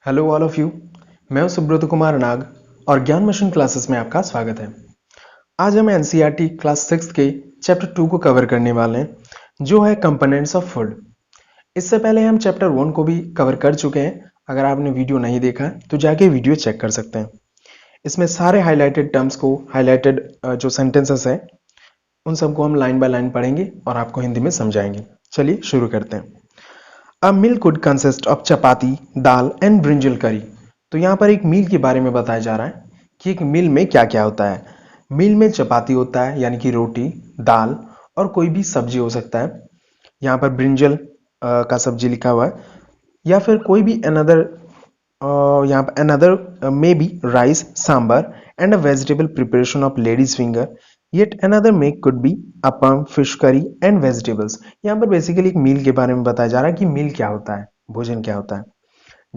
Hello all of you. मैं हूं सुब्रत कुमार नाग और ज्ञान मिशन क्लासेस में आपका स्वागत है। आज हम एनसीईआरटी क्लास 6 के चैप्टर 2 को कवर करने वाले हैं, जो है कंपोनेंट्स ऑफ फूड। इससे पहले हम चैप्टर 1 को भी कवर कर चुके हैं। अगर आपने वीडियो नहीं देखा है तो जाके वीडियो चेक कर सकते हैं। इसमें सारे हाईलाइटेड टर्म्स को, हाईलाइटेड जो सेंटेंसेस है, उन सबको हम लाइन बाय लाइन पढ़ेंगे और आपको हिंदी में समझाएंगे। चलिए शुरू करते हैं। A meal could consist of chapati, dal and brinjal curry. तो यहाँ पर एक मील के बारे में बताया जा रहा है कि एक मील में क्या क्या होता है। मील में चपाती होता है यानी कि रोटी, दाल और कोई भी सब्जी हो सकता है। यहाँ पर ब्रिंजल का सब्जी लिखा हुआ है, या फिर कोई भी अनदर, यहाँ पर another may be rice, sambar and a vegetable preparation of ladies finger. Yet another may could be appam, fish curry and vegetables. यहाँ पर बेसिकली एक मील के बारे में बताया जा रहा है कि मील क्या होता है, भोजन क्या होता है।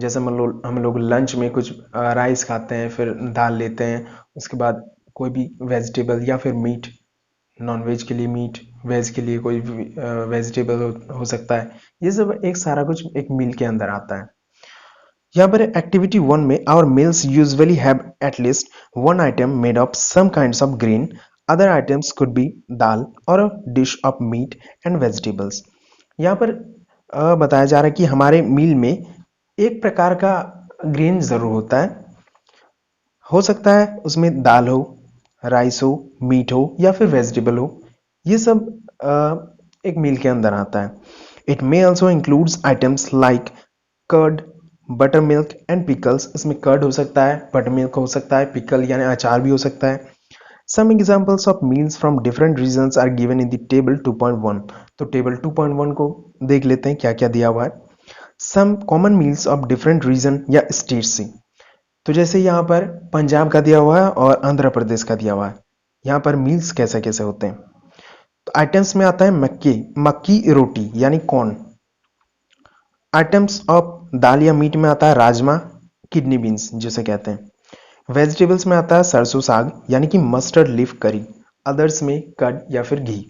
जैसे हम लोग लंच में कुछ राइस खाते हैं, फिर दाल लेते हैं, उसके बाद कोई भी वेजिटेबल या फिर मीट, नॉन वेज के लिए मीट, वेज के लिए कोई वेजिटेबल हो सकता है। ये सब एक सारा कुछ एक मील के अंदर आता है। यहाँ पर एक्टिविटी 1 में our meals usually have at least one item made of some kinds of grain. Other items could be dal और a dish of meat and vegetables. यहाँ पर बताया जा रहा है कि हमारे मील में एक प्रकार का ग्रेन जरूर होता है। हो सकता है उसमें दाल हो, राइस हो, मीट हो या फिर वेजिटेबल हो। ये सब एक मील के अंदर आता है। It may also includes items like curd, butter milk and pickles. इसमें कर्ड हो सकता है, बटर मिल्क हो सकता है, पिकल यानी अचार भी हो सकता है। Some examples of meals from different regions are given in the table 2.1। तो टेबल 2.1 को देख लेते हैं क्या क्या दिया हुआ है। Some common meals of different region या स्टेट से। तो जैसे यहाँ पर पंजाब का दिया हुआ है और आंध्र प्रदेश का दिया हुआ है। यहाँ पर मील्स कैसे कैसे होते हैं। तो आइटम्स में आता है मक्की, मक्की रोटी यानी कॉर्न। आइटम्स ऑफ दाल या मीट में आता है राजमा, किडनी बीन्स जिसे कहते हैं। वेजिटेबल्स में आता है सरसों साग यानी कि मस्टर्ड लीफ करी। अदर्स में कर्ड या फिर घी।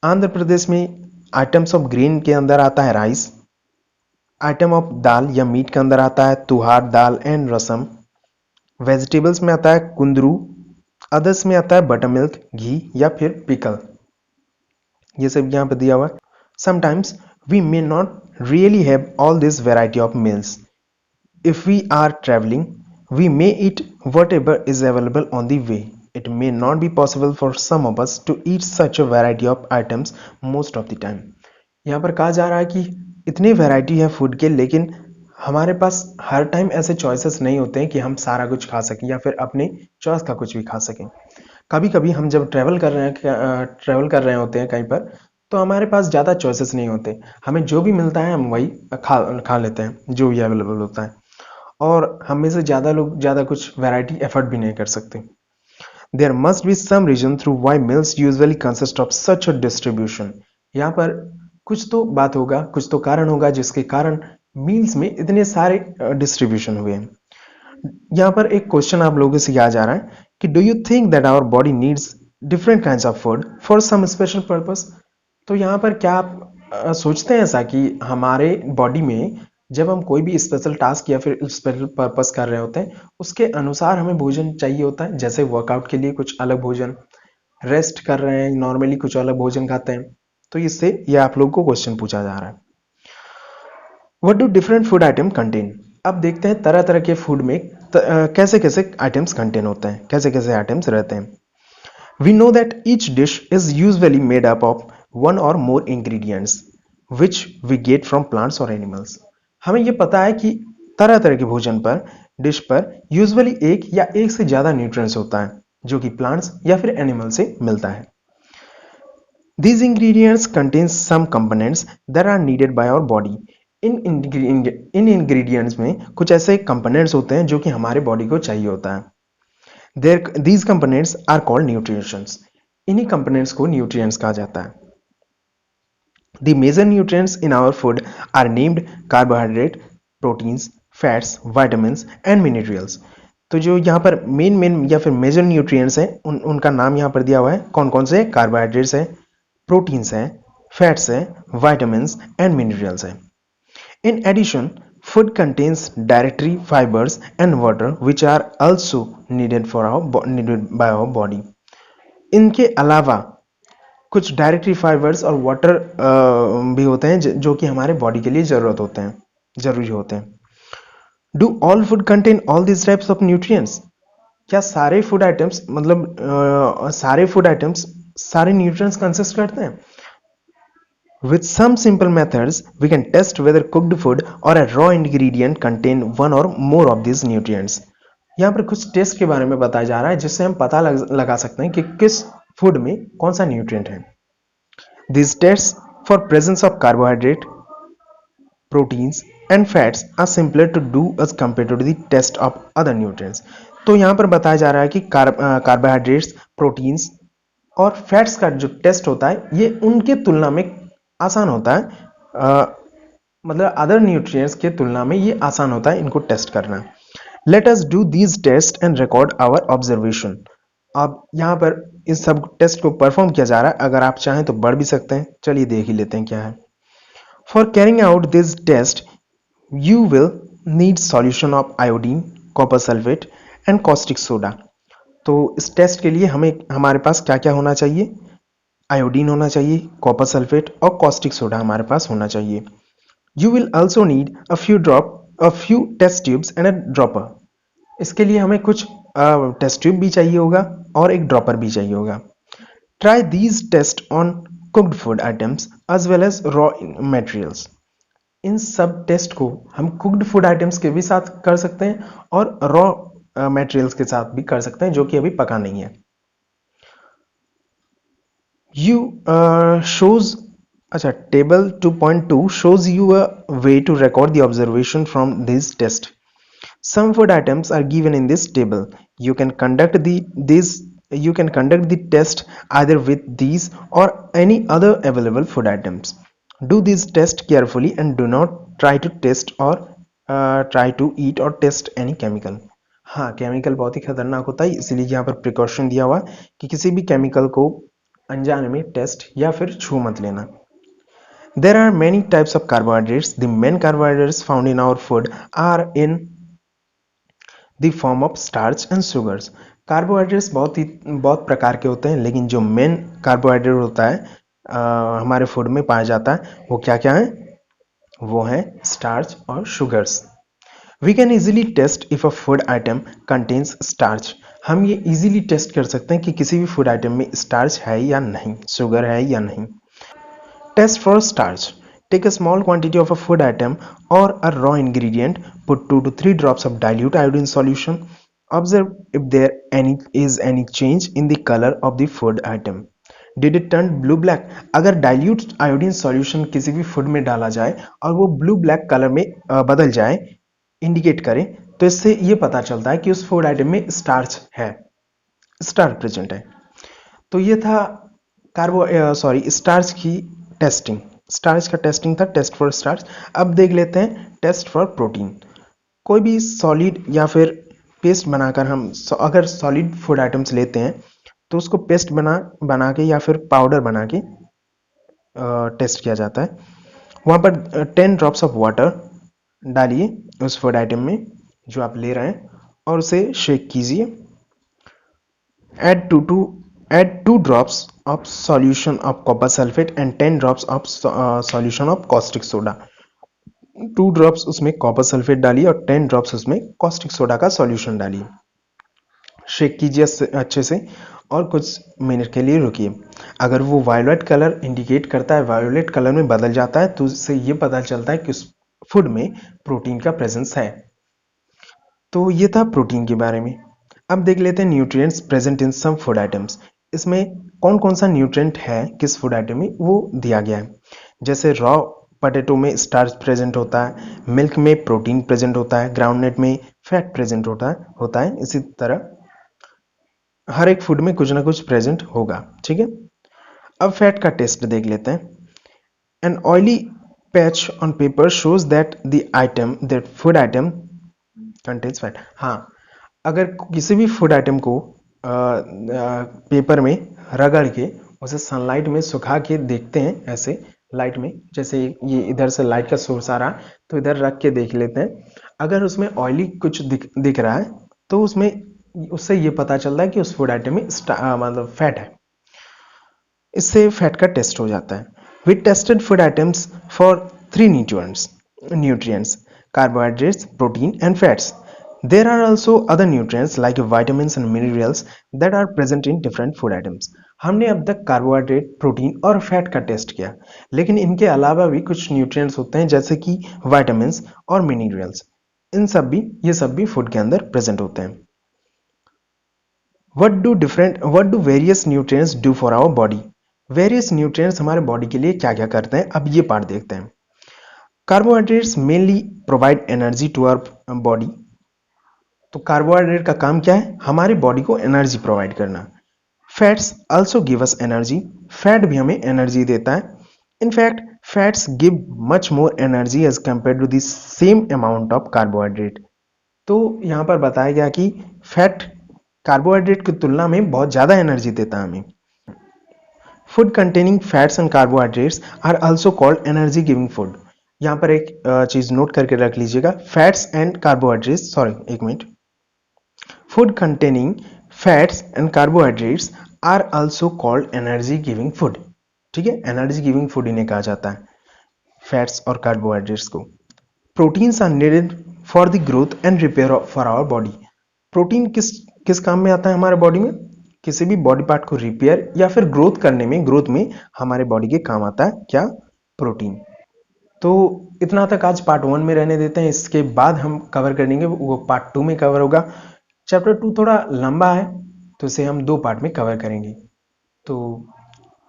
आंध्र प्रदेश में आइटम्स ऑफ ग्रेन के अंदर आता है राइस। आइटम ऑफ दाल या मीट के अंदर आता है तुहार दाल एंड रसम। वेजिटेबल्स में आता है कुंदरू। अदर्स में आता है बटर मिल्क, घी या फिर पिकल। ये सब यहाँ पे दिया हुआ है। Sometimes we may not really have all this variety of meals. If we are traveling, we may eat whatever is available on the way. It may not be possible for some of us to eat such a variety of items most of the time. यहाँ पर कहा जा रहा है कि इतनी variety है food के, लेकिन हमारे पास हर टाइम ऐसे चॉइसेस नहीं होते हैं कि हम सारा कुछ खा सकें या फिर अपने चॉइस का कुछ भी खा सकें। कभी कभी हम जब ट्रैवल कर रहे होते हैं कहीं पर, तो हमारे पास ज़्यादा चॉइसेस नहीं होते। हमें जो भी मिलता है हम वही खा खा लेते हैं, जो भी अवेलेबल होता है। और हम में से ज़्यादा लोग ज़्यादा कुछ वैरायटी एफर्ट भी नहीं कर सकते। There must be some reason through why meals usually consist of such a distribution. यहाँ पर कुछ तो बात होगा, कुछ तो कारण होगा जिसके कारण मील्स में इतने सारे डिस्ट्रीब्यूशन हुए हैं। यहाँ पर एक क्वेश्चन आप लोगों से किया जा रहा है कि do you think that our body needs different kinds of food for some special purpose. तो यहाँ पर क्या आप सोचते हैं ऐसा कि हमारे बॉडी में जब हम कोई भी स्पेशल टास्क या फिर स्पेशल पर्पस कर रहे होते हैं, उसके अनुसार हमें भोजन चाहिए होता है। जैसे वर्कआउट के लिए कुछ अलग भोजन, रेस्ट कर रहे हैं नॉर्मली कुछ अलग भोजन खाते हैं। तो इससे ये आप लोग को क्वेश्चन पूछा जा रहा है। What do different food atom contain. अब देखते हैं तरह तरह के फूड में कैसे कैसे आइटम्स कंटेन होते हैं, कैसे कैसे आइटम्स रहते हैं। We know that each dish is usually made up of one or more ingredients which we get from plants or animals. हमें ये पता है कि तरह तरह के भोजन पर, डिश पर यूजुअली एक या एक से ज़्यादा न्यूट्रिएंट्स होता है जो कि प्लांट्स या फिर एनिमल से मिलता है। These ingredients contain some components that are needed by our body. In ingredients में कुछ ऐसे कंपोनेंट्स होते हैं जो कि हमारे बॉडी को चाहिए होता है। These components are called nutrients. इन्हीं components को nutrients कहा जाता है। The major nutrients in our food are named carbohydrate, proteins, fats, vitamins and minerals. तो जो यहाँ पर मेन या फिर मेजर न्यूट्रिएंट्स हैं उनका नाम यहाँ पर दिया हुआ है। कौन कौन से? कार्बोहाइड्रेट्स हैं, प्रोटीन्स हैं, फैट्स हैं, vitamins and minerals हैं। In addition, Food contains dietary fibers and water which are also needed by our body. इनके अलावा कुछ डायरेक्टरी फाइबर्स और वाटर भी होते हैं जो कि हमारे बॉडी के लिए जरूरी होते हैं. Do all food contain all this types of nutrients? क्या सारे फूड आइटम्स सारे न्यूट्रिएंट्स कंसिस्ट करते हैं? With some simple methods, we can test whether cooked food or a raw ingredient contain one or more of these nutrients. यहाँ पर कुछ test के बारे में बताया जा रहा है जिससे हम पता लगा सकते हैं कि किस फूड में कौन सा न्यूट्रिएंट है. These tests for presence of carbohydrate, proteins and fats are simpler to do as compared to the test of other nutrients. तो यहाँ पर बताया जा रहा है कि कार्बोहाइड्रेट्स, प्रोटीन्स और फैट्स का जो टेस्ट होता है ये उनके तुलना में आसान होता है. मतलब अदर न्यूट्रिएंट्स के तुलना में ये आसान होता है इनको टेस्ट करना. Let us do these test and record our observation. अब यहाँ पर इस सब टेस्ट को परफॉर्म किया जा रहा है. अगर आप चाहें तो बढ़ भी सकते हैं. चलिए देख ही लेते हैं क्या है. For carrying out this test you will need solution of iodine, copper sulphate and caustic soda. तो इस टेस्ट के लिए हमारे पास क्या क्या होना चाहिए? आयोडीन होना चाहिए, कॉपर सल्फेट और कॉस्टिक सोडा हमारे पास होना चाहिए. You will also need a few test tubes and a dropper. इसके लिए हमें कुछ टेस्ट ट्यूब भी चाहिए होगा और एक ड्रॉपर भी चाहिए होगा. Try these test on cooked food items as well as raw materials. इन सब टेस्ट को हम कुक्ड फूड आइटम्स के भी साथ कर सकते हैं और रॉ मटेरियल्स के साथ भी कर सकते हैं जो कि अभी पका नहीं है. Table 2.2 shows you a way to record the observation from this test. Some food items are given in this table. You can conduct the test either with these or any other available food items. Do this test carefully and do not try to test or try to eat or test any chemical. हाँ, chemical बहुत ही खतरनाक होता है, इसलिए यहाँ पर precaution दिया हुआ कि किसी भी केमिकल को अनजाने में टेस्ट या फिर छू मत लेना. There are many types of carbohydrates. The main carbohydrates found in our food are in the form of starch and sugars. Carbohydrates बहुत प्रकार के होते हैं, लेकिन जो मेन कार्बोहाइड्रेट होता है हमारे फूड में पाया जाता है वो क्या क्या है? वो है स्टार्च और sugars. We can easily test if a food item contains starch. हम ये इजीली टेस्ट कर सकते हैं कि किसी भी फूड आइटम में स्टार्च है या नहीं, शुगर है या नहीं. Test for starch. Take a small quantity of a food item or a raw ingredient. Put 2 to 3 drops of dilute iodine solution. Observe if there is any change in the color of the food item. Did it turn blue black? अगर dilute iodine solution किसी भी food में डाला जाए और वो blue black colour में बदल जाए, इंडिकेट करें, तो इससे ये पता चलता है कि उस फूड आइटम में स्टार्च प्रेजेंट है. तो ये था स्टार्च की टेस्टिंग. स्टार्च का टेस्टिंग था, टेस्ट फॉर स्टार्च. अब देख लेते हैं टेस्ट फॉर प्रोटीन. कोई भी सॉलिड या फिर पेस्ट बनाकर हम अगर सॉलिड फूड आइटम्स लेते हैं तो उसको पेस्ट बना के या फिर पाउडर बना के टेस्ट किया जाता है. वहाँ पर 10 ड्रॉप्स ऑफ वाटर डालिए उस फूड आइटम में जो आप ले रहे हैं और उसे शेक कीजिए. Add 2 drops of solution of copper sulfate and 10 drops of solution of caustic soda. 2 drops उसमें कॉपर सल्फेट डालिए और 10 drops उसमें caustic soda का सॉल्यूशन डालिए. शेक कीजिए अच्छे से और कुछ मिनट के लिए रुकिए. अगर वो वायलेट कलर इंडिकेट करता है, वायलेट कलर में बदल जाता है, तो उससे ये पता चलता है कि उस फूड में प्रोटीन का प्रेजेंस है. तो ये था प्रोटीन के बारे में. अब देख लेते हैं nutrients present in some food items. इसमें कौन कौन सा न्यूट्रिएंट है किस फूड आइटम में वो दिया गया है. जैसे रॉ पोटैटो में स्टार्च प्रेजेंट होता है, मिल्क में प्रोटीन प्रेजेंट होता है, ग्राउंडनट में फैट प्रेजेंट होता है. इसी तरह हर एक फूड में कुछ ना कुछ प्रेजेंट होगा. ठीक है, अब फैट का टेस्ट देख लेते हैं. An oily patch on paper shows that food item contains fat. हाँ, अगर किसी भी फूड आइटम को पेपर में रगड़ के उसे सनलाइट में सुखा के देखते हैं ऐसे, लाइट में, जैसे ये इधर से लाइट का सोर्स आ रहा है तो इधर रख के देख लेते हैं। अगर उसमें ऑयली कुछ दिख रहा है तो उसमें उससे ये पता चलता है कि उस फूड आइटम में मतलब फैट है। इससे फैट का टेस्ट हो जाता है। We tested food items for 3 nutrients: carbohydrates, protein and fats. There are also other nutrients like vitamins and minerals that are present in different food items. हमने अब तक कार्बोहाइड्रेट, प्रोटीन और फैट का test किया, लेकिन इनके अलावा भी कुछ न्यूट्रिएंट्स होते हैं जैसे कि विटामिन्स और मिनरल्स। ये सब भी फूड के अंदर प्रेजेंट होते हैं। what do various nutrients do for our body? Various nutrients हमारे बॉडी के लिए क्या क्या करते हैं, अब ये पार्ट देखते हैं। Carbohydrates mainly provide energy to our body. तो कार्बोहाइड्रेट का काम क्या है? हमारी बॉडी को एनर्जी प्रोवाइड करना। Fats also give us energy. Fat भी हमें एनर्जी देता है। In fact fats give much more energy as compared to the same amount of carbohydrate. तो यहाँ पर बताया गया कि फैट कार्बोहाइड्रेट की तुलना में बहुत ज़्यादा एनर्जी देता है हमें। Food containing fats and carbohydrates are also called energy giving food. यहाँ पर एक चीज़ नोट करके रख लीजिएगा, फैट्स एंड कार्बोहाइड्रेट्स, सॉरी एक minute, food containing fats and carbohydrates are also called energy giving food. ठीक है, एनर्जी गिविंग फूड इन्हें कहा जाता है, फैट्स और कार्बोहाइड्रेट्स को। Proteins are needed for the growth and repair for our body. Protein किस किस काम में आता है हमारे बॉडी में? किसी भी बॉडी पार्ट को रिपेयर या फिर ग्रोथ करने में, ग्रोथ में हमारे बॉडी के काम आता है क्या? प्रोटीन। तो इतना तक आज पार्ट 1 में रहने देते हैं, इसके बाद हम कवर करेंगे वो पार्ट 2 में कवर होगा। चैप्टर 2 थोड़ा लंबा है तो इसे हम 2 पार्ट में कवर करेंगे। तो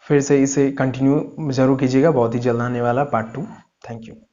फिर से इसे कंटिन्यू जरूर कीजिएगा, बहुत ही जल्द आने वाला पार्ट 2। Thank you.